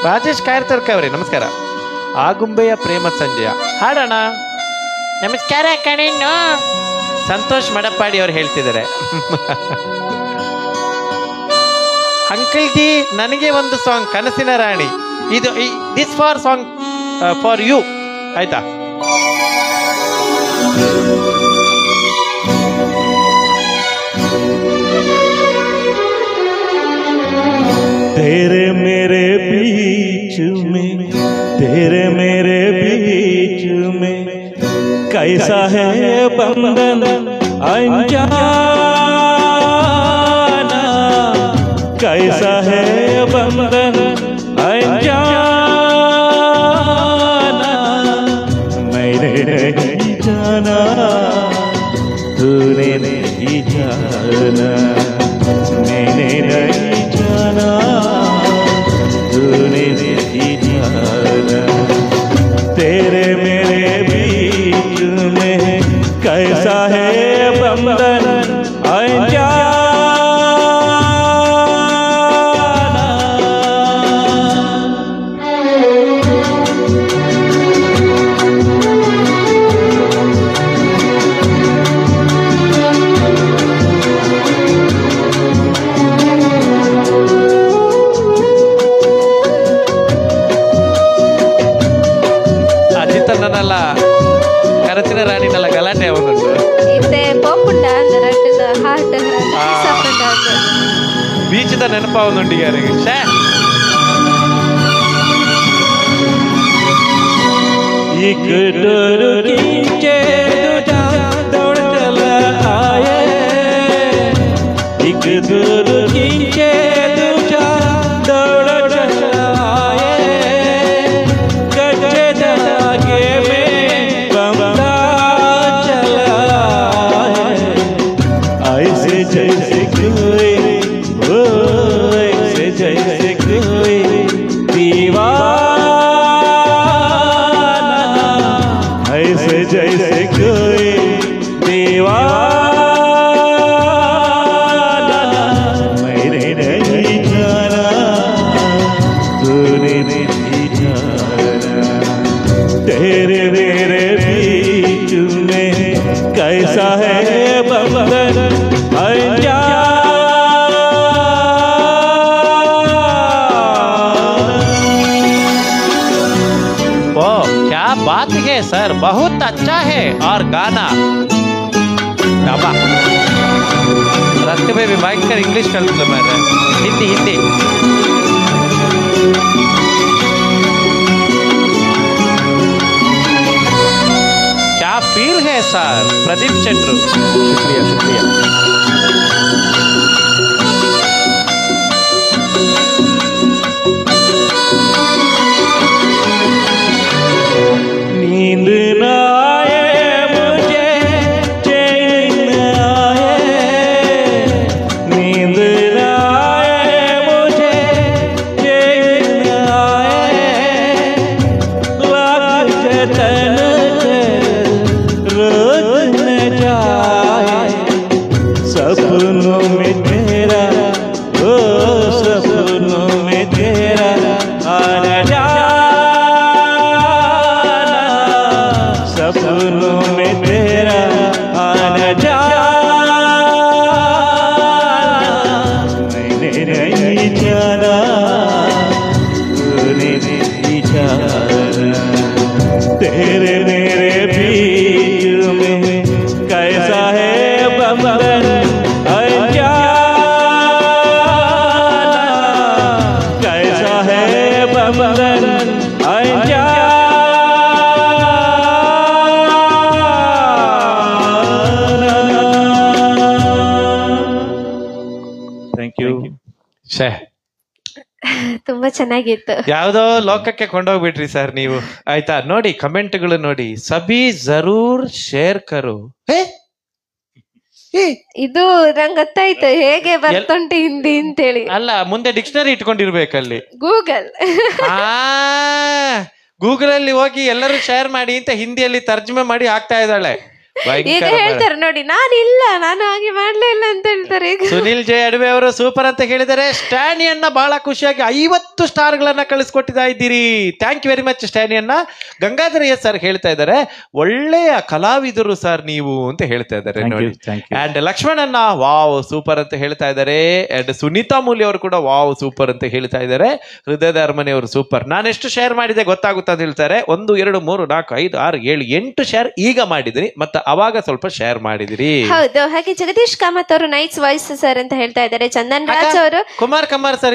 ರಾಜೇಶ್ ಕಾಯರ್ತರ್ಕ ಅವರೇ ನಮಸ್ಕಾರ. ಆಗುಂಬೆಯ ಪ್ರೇಮ ಸಂಜಯ ಹಾಡೋಣ. ನಮಸ್ಕಾರ ಕಣೇನು. ಸಂತೋಷ್ ಮಡಪ್ಪಾಡಿ ಅವ್ರು ಹೇಳ್ತಿದ್ದಾರೆ. ಅಂಕಲ್ ಜಿ ನನಗೆ ಒಂದು ಸಾಂಗ್ ಕನಸಿನ ರಾಣಿ. ಇದು this for song for you ಆಯ್ತಾ? तेरे मेरे बीच में, तेरे मेरे बीच में कैसा है बंधन अनजाना, कैसा है बंधन अनजाना। मैंने नहीं जाना, तूने नहीं जाना, मैंने नहीं जाना, तूने नहीं जाना। तेरे मेरे बीच में कैसा है बंधन अनजाना। ನನ್ನಲ್ಲ ಕನಸಿನ ರಾಣಿನಲ್ಲ ಗಲಾಟೆ ಅವನುಂಟು ಬೀಚದ ನೆನಪ ಅವನುಂಟು ಯಾರಿಗೆ. एक डोर खींचे दौड़ चला आए, एक डोर खींचे दौड़ चला आए, कच्चे धागे में बंधा चला आए। ऐसे जैसे कोई ओ ऐसे जैसे कोई दीवाना, ऐसे जैसे कोई दीवाना। मैंने नहीं जाना, तूने नहीं जाना। तेरे मेरे बीच में कैसा है बंधन अनजाना। क्या बात है सर, बहुत अच्छा है। और गाना डाबा रास्ते में भी बाइक कर इंग्लिश कर मैं हिंदी हिंदी क्या फील है सर। प्रदीप चंद्रू शुक्रिया शुक्रिया। नींद न आए मुझे, चैन न आए, नींद न आए मुझे, चैन न आए। लाख जतन रोज न जाए, सपनों में तेरा ओ सपनों में तेरा आना जाए, सपनों में तेरा आना जाना। मैंने नहीं जाना, तूने नहीं जाना। तेरे मेरे बीच में कैसा है बंधन अनजाना, कैसा है बंधन अनजाना। ತುಂಬಾ ಚೆನ್ನಾಗಿತ್ತು. ಯಾವ್ದೋ ಲೋಕಕ್ಕೆ ಕೊಂಡೋಗ್ಬಿಟ್ರಿ ಸರ್ ನೀವು. ಆಯ್ತಾ, ನೋಡಿ ಕಮೆಂಟ್ಗಳು ನೋಡಿ. ಸಬಿ ಜರೂರ್ ಶೇರ್ ಕರು. ಇದು ನಂಗೆ ಗೊತ್ತಾಯ್ತು ಹೇಗೆ ಬರ್ತುಂಟು ಹಿಂದಿ ಅಂತೇಳಿ. ಅಲ್ಲ, ಮುಂದೆ ಡಿಕ್ಷನರಿ ಇಟ್ಕೊಂಡಿರ್ಬೇಕಲ್ಲಿ. ಗೂಗಲ್ ಗೂಗಲ್ ಅಲ್ಲಿ ಹೋಗಿ ಎಲ್ಲರೂ ಶೇರ್ ಮಾಡಿ ಅಂತ ಹಿಂದಿಯಲ್ಲಿ ತರ್ಜುಮೆ ಮಾಡಿ ಹಾಕ್ತಾ ಇದ್ದಾಳೆ. ಈಗ ಹೇಳ್ತಾರೆ ನೋಡಿ, ನಾನು ಹಾಗೆ ಮಾಡ್ಲೇ ಇಲ್ಲ ಅಂತ ಹೇಳ್ತಾರೆ ಈಗ. ಸುನಿಲ್ ಜೆ ಅಡವೆ ಅವರು ಸೂಪರ್ ಅಂತ ಹೇಳಿದರೆ. ಸ್ಟ್ಯಾನಿಯನ್ನ ಬಹಳ ಖುಷಿಯಾಗಿ 50 ಸ್ಟಾರ್ಗಳನ್ನ ಕಳಿಸ್ಕೊಟ್ಟಿದ್ದ ಇದ್ದೀರಿ. ಥ್ಯಾಂಕ್ ಯು ವೆರಿ ಮಚ್ ಸ್ಟ್ಯಾನಿಯನ್ನ. ಗಂಗಾಧರ ಎಸ್ ಸರ್ ಹೇಳ್ತಾ ಇದ್ದಾರೆ, ಒಳ್ಳೆಯ ಕಲಾವಿದರು ಸರ್ ನೀವು ಅಂತ ಹೇಳ್ತಾ ಇದ್ದಾರೆ ನೋಡಿ. ಅಂಡ್ ಲಕ್ಷ್ಮಣನ್ನ ವಾವ್ ಸೂಪರ್ ಅಂತ ಹೇಳ್ತಾ ಇದ್ದಾರೆ. ಅಂಡ್ ಸುನೀತಾ ಮೂಲಿ ಅವರು ಕೂಡ ವಾವ್ ಸೂಪರ್ ಅಂತ ಹೇಳ್ತಾ ಇದ್ದಾರೆ. ಹೃದಯದ ಅರಮನೆ ಅವರು ಸೂಪರ್. ನಾನು ಎಷ್ಟು ಶೇರ್ ಮಾಡಿದೆ ಗೊತ್ತಾಗುತ್ತಾ ಅಂತ ಹೇಳ್ತಾರೆ. 1 2 3 4 5 6 7 8 ಶೇರ್ ಈಗ ಮಾಡಿದಿರಿ, ಮತ್ತೆ ಅವಾಗ ಸ್ವಲ್ಪ ಶೇರ್ ಮಾಡಿದಿರಿ. ಹೌದು. ಹಾಗೆ ಜಗದೀಶ್ ಕಾಮತ್ ಅವರು ನೈಸ್ ವಾಯ್ಸ್ ಸರ್ ಅಂತ ಹೇಳ್ತಾ ಇದ್ದಾರೆ. ಚಂದನ್ ರಾಜ್ ಅವರು ಕುಮಾರ್ ಕಮಾರ್ ಸರ್